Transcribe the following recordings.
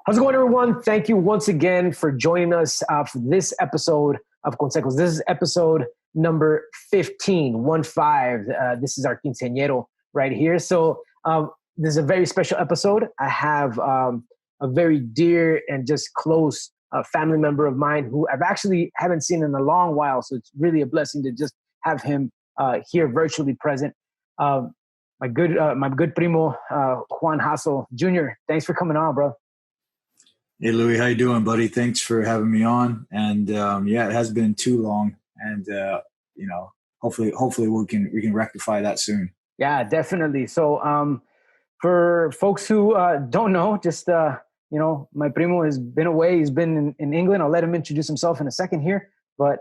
How's it going, everyone? Thank you once again for joining us for this episode of Consejos. This is episode number 15, 1-5. This is our quinceañero right here. So this is a very special episode. I have a very dear and just close family member of mine who I've actually haven't seen in a long while. So it's really a blessing to just have him here virtually present. My good primo, Juan Jason Jr. Thanks for coming on, bro. Hey Louis, how you doing, buddy? Thanks for having me on. And it hasn't been too long, and hopefully we can rectify that soon. Yeah, definitely. So for folks who don't know, just my primo has been away. He's been in England. I'll let him introduce himself in a second here. But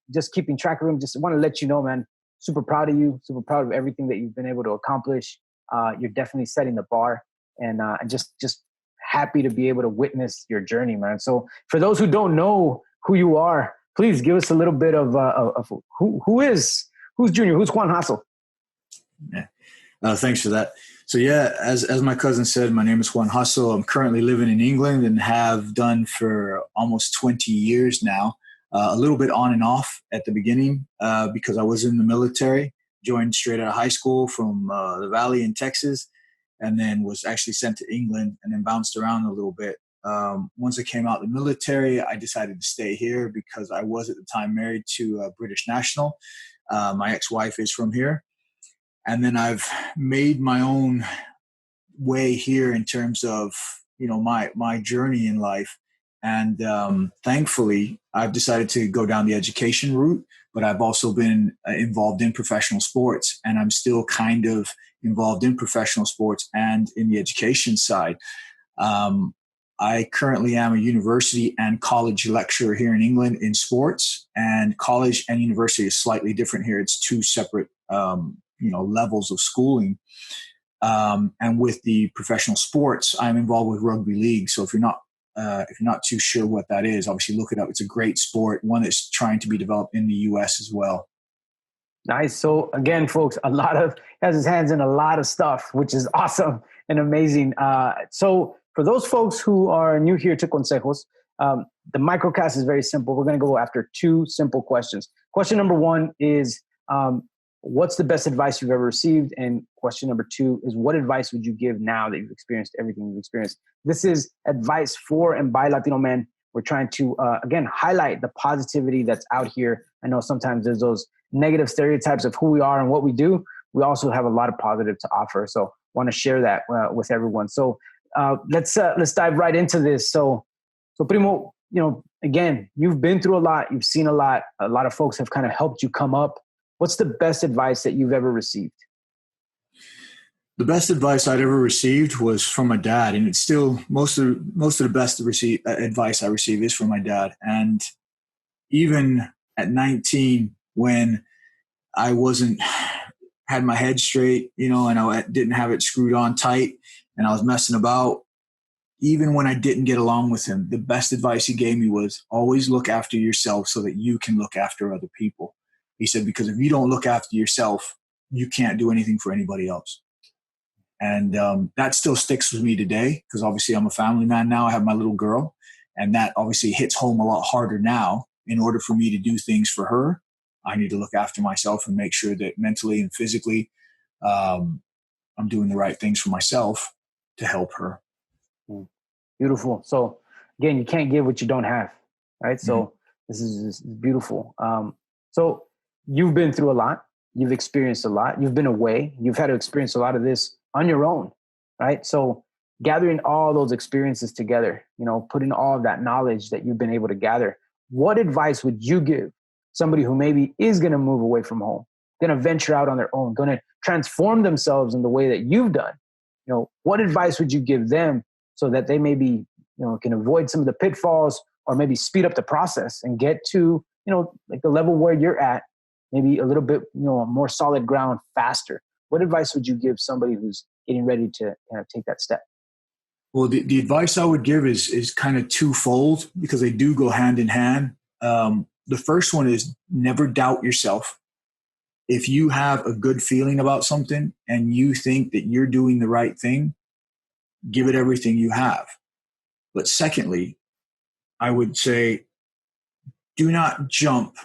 just keeping track of him. Just want to let you know, man. Super proud of you. Super proud of everything that you've been able to accomplish. You're definitely setting the bar, and just happy to be able to witness your journey, man. So for those who don't know who you are, please give us a little bit of who's Junior, who's Juan Jason. Yeah. Thanks for that. So as my cousin said, my name is Juan Jason. I'm currently living in England and have done for almost 20 years now. A little bit on and off at the beginning because I was in the military, joined straight out of high school from the Valley in Texas, and then was actually sent to England and then bounced around a little bit. Once I came out of the military, I decided to stay here because I was at the time married to a British national. My ex-wife is from here. And then I've made my own way here in terms of, my journey in life. And thankfully, I've decided to go down the education route, but I've also been involved in professional sports, and I'm still kind of involved in professional sports and in the education side. I currently am a university and college lecturer here in England in sports, and college and university is slightly different here. It's two separate, levels of schooling. And with the professional sports, I'm involved with rugby league. So if you're not too sure what that is, obviously look it up. It's a great sport, one that's trying to be developed in the U.S. as well. Nice. So again, folks, has his hands in a lot of stuff, which is awesome and amazing. So for those folks who are new here to Consejos, the microcast is very simple. We're going to go after two simple questions. Question number one is, what's the best advice you've ever received? And question number two is, what advice would you give now that you've experienced everything you've experienced? This is advice for and by Latino men. We're trying to, again, highlight the positivity that's out here. I know sometimes there's those negative stereotypes of who we are and what we do. We also have a lot of positive to offer. So want to share that with everyone. So let's dive right into this. So Primo, again, you've been through a lot. You've seen a lot. A lot of folks have kind of helped you come up. What's the best advice that you've ever received? The best advice I'd ever received was from my dad, and it's still most of the best advice I receive is from my dad. And even at 19, when I had my head straight, and I didn't have it screwed on tight, and I was messing about, even when I didn't get along with him, the best advice he gave me was always look after yourself so that you can look after other people. He said, because if you don't look after yourself, you can't do anything for anybody else. And that still sticks with me today because obviously I'm a family man now. I have my little girl, and that obviously hits home a lot harder now. In order for me to do things for her, I need to look after myself and make sure that mentally and physically I'm doing the right things for myself to help her. Beautiful. So again, you can't give what you don't have, right? Mm-hmm. So this is beautiful. So you've been through a lot. You've experienced a lot. You've been away. You've had to experience a lot of this on your own, right? So gathering all those experiences together, putting all of that knowledge that you've been able to gather, what advice would you give somebody who maybe is going to move away from home, going to venture out on their own, going to transform themselves in the way that you've done? What advice would you give them so that they maybe, can avoid some of the pitfalls or maybe speed up the process and get to, like the level where you're at, maybe a little bit, more solid ground faster? What advice would you give somebody who's getting ready to take that step? Well, the advice I would give is kind of twofold because they do go hand in hand. The first one is never doubt yourself. If you have a good feeling about something and you think that you're doing the right thing, give it everything you have. But secondly, I would say, do not jump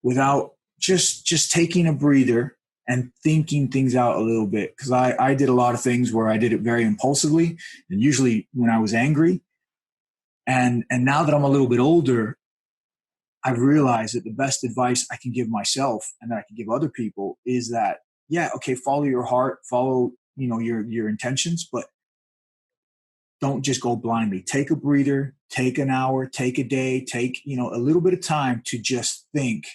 without just taking a breather and thinking things out a little bit. Because I did a lot of things where I did it very impulsively, and usually when I was angry. And now that I'm a little bit older, I've realized that the best advice I can give myself and that I can give other people is that, yeah, okay, follow your heart, follow, your intentions, but don't just go blindly. Take a breather, take an hour, take a day, take, a little bit of time to just think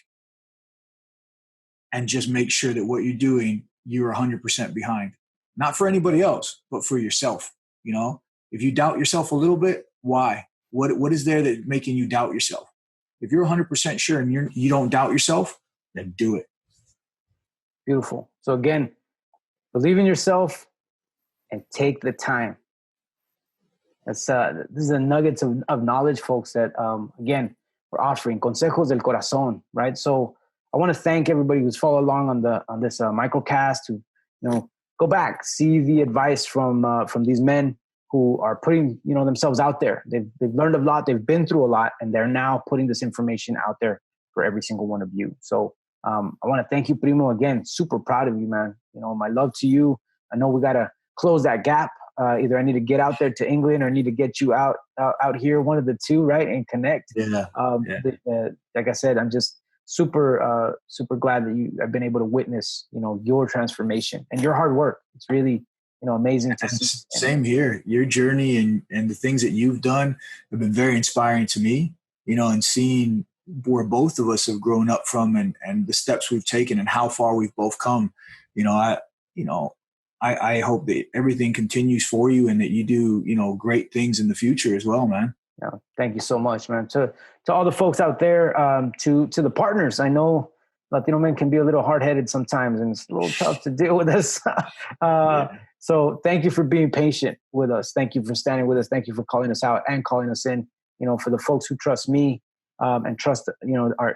and just make sure that what you're doing, you're 100% behind. Not for anybody else, but for yourself. If you doubt yourself a little bit, why? What is there that making you doubt yourself? If you're 100% sure and you don't doubt yourself, then do it. Beautiful. So again, believe in yourself and take the time. This is a nuggets of knowledge, folks, that, again, we're offering. Consejos del Corazón, right? So I want to thank everybody who's followed along on this microcast, who, go back, see the advice from these men who are putting, themselves out there. They've learned a lot, they've been through a lot, and they're now putting this information out there for every single one of you. So I want to thank you, Primo, again. Super proud of you, man. My love to you. I know we got to close that gap. Either I need to get out there to England or I need to get you out here, one of the two, right? And connect. Yeah. Like I said, I'm just super glad that I've been able to witness, your transformation and your hard work. It's really, amazing to see. Same here. Your journey and the things that you've done have been very inspiring to me, and seeing where both of us have grown up from and the steps we've taken and how far we've both come. I hope that everything continues for you and that you do, great things in the future as well, man. Yeah, thank you so much, man. To all the folks out there, to the partners, I know Latino Men can be a little hard-headed sometimes, and it's a little tough to deal with us. So thank you for being patient with us. Thank you for standing with us. Thank you for calling us out and calling us in. For the folks who trust me and trust,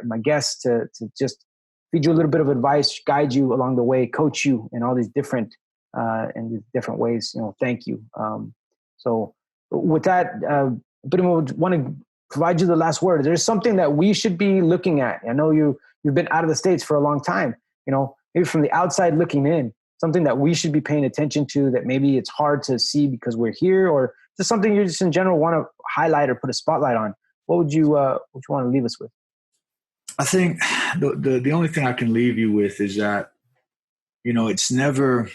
my guests to just feed you a little bit of advice, guide you along the way, coach you in all these different ways. Thank you. So with that, Primo, want to provide you the last word. There's something that we should be looking at. I know you've been out of the States for a long time, maybe from the outside looking in, something that we should be paying attention to that maybe it's hard to see because we're here, or just something you just in general want to highlight or put a spotlight on. What would you want to leave us with? I think the only thing I can leave you with is that, it's never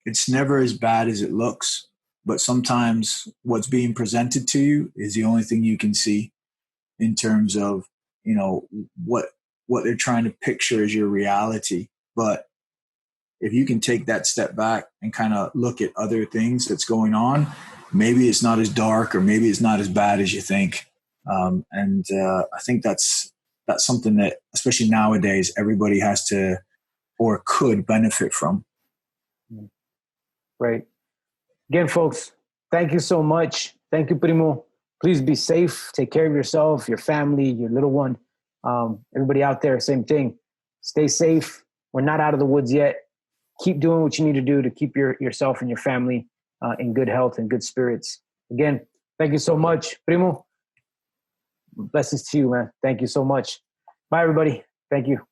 as bad as it looks, but sometimes what's being presented to you is the only thing you can see in terms of, what they're trying to picture as your reality. But if you can take that step back and kind of look at other things that's going on, maybe it's not as dark or maybe it's not as bad as you think. I think that's something that, especially nowadays, everybody has to or could benefit from. Great. Again, folks, thank you so much. Thank you, Primo. Please be safe. Take care of yourself, your family, your little one. Everybody out there, same thing. Stay safe. We're not out of the woods yet. Keep doing what you need to do to keep yourself and your family in good health and good spirits. Again, thank you so much, Primo. Blessings to you, man. Thank you so much. Bye, everybody. Thank you.